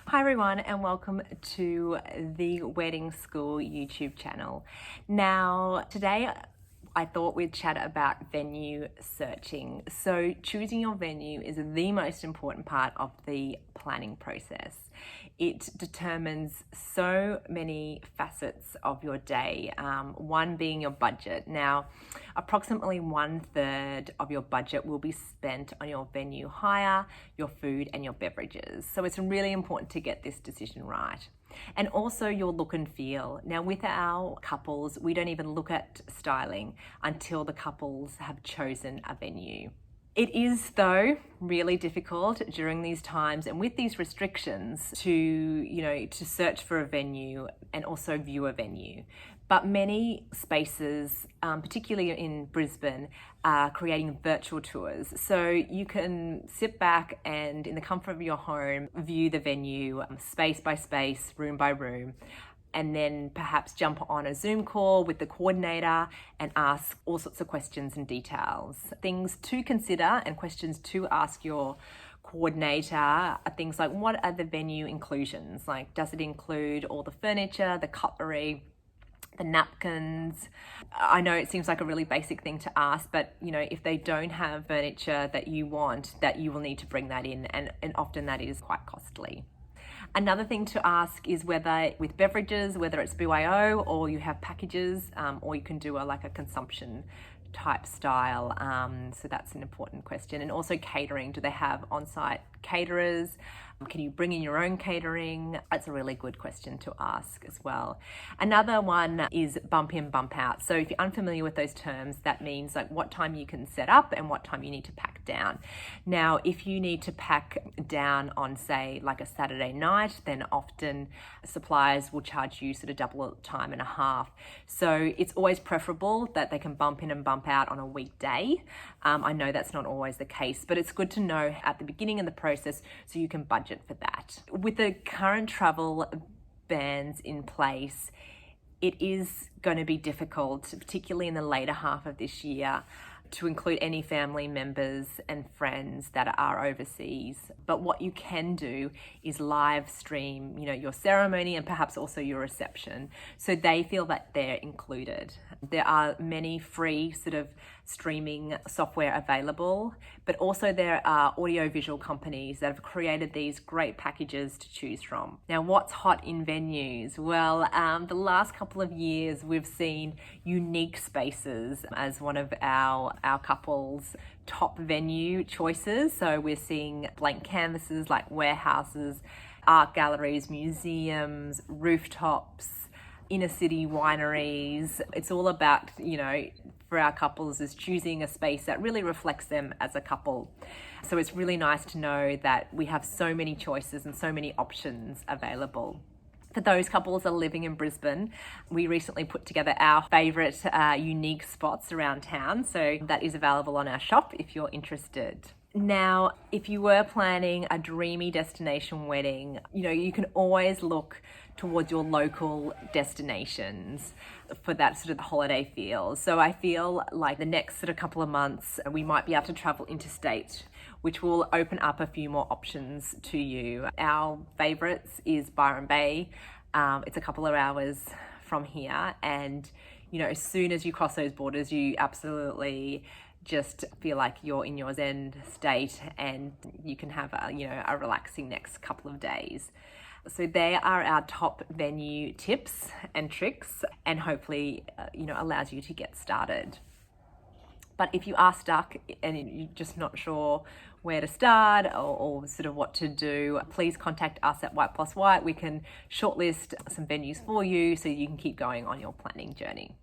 Hi everyone, and welcome to the Wedding School YouTube channel. Now, today I thought we'd chat about venue searching. So choosing your venue is the most important part of the planning process. It determines so many facets of your day, one being your budget. Now, approximately 1/3 of your budget will be spent on your venue hire, your food, and your beverages. So it's really important to get this decision right. And also your look and feel. Now, with our couples, we don't even look at styling until the couples have chosen a venue. It is, though, really difficult during these times and with these restrictions to search for a venue and also view a venue. But many spaces, particularly in Brisbane, are creating virtual tours. So you can sit back and in the comfort of your home, view the venue space by space, room by room, and then perhaps jump on a Zoom call with the coordinator and ask all sorts of questions and details. Things to consider and questions to ask your coordinator are things like, what are the venue inclusions? Like, does it include all the furniture, the cutlery, the napkins? I know it seems like a really basic thing to ask, but if they don't have furniture that you want, that you will need to bring that in, and often that is quite costly. Another thing to ask is whether with beverages, whether it's BYO or you have packages, or you can do a consumption type style. So that's an important question. And also catering, do they have on-site caterers? Can you bring in your own catering? That's a really good question to ask as well. Another one is bump in, bump out. So if you're unfamiliar with those terms, that means like what time you can set up and what time you need to pack down. Now, if you need to pack down on, say, like a Saturday night, then often suppliers will charge you sort of double time and a half. So it's always preferable that they can bump in and bump out on a weekday. I know that's not always the case, but it's good to know at the beginning of the process so you can budget for that. With the current travel bans in place, it is going to be difficult, particularly in the later half of this year, to include any family members and friends that are overseas. But what you can do is live stream, your ceremony and perhaps also your reception, so they feel that they're included. There are many free sort of streaming software available, but also there are audiovisual companies that have created these great packages to choose from. Now, what's hot in venues? Well, the last couple of years we've seen unique spaces as one of our couples' top venue choices. So we're seeing blank canvases like warehouses, art galleries, museums, rooftops, inner city wineries. It's all about, for our couples, is choosing a space that really reflects them as a couple. So it's really nice to know that we have so many choices and so many options available. For those couples that are living in Brisbane, we recently put together our favourite unique spots around town. So that is available on our shop if you're interested. Now, if you were planning a dreamy destination wedding, you can always look towards your local destinations for that sort of holiday feel. So I feel like the next sort of couple of months, we might be able to travel interstate, which will open up a few more options to you. Our favourites is Byron Bay. It's a couple of hours from here, and as soon as you cross those borders, you absolutely just feel like you're in your zen state, and you can have a relaxing next couple of days. So they are our top venue tips and tricks, and hopefully allows you to get started. But if you are stuck and you're just not sure where to start or sort of what to do, please contact us at White Plus White. We can shortlist some venues for you so you can keep going on your planning journey.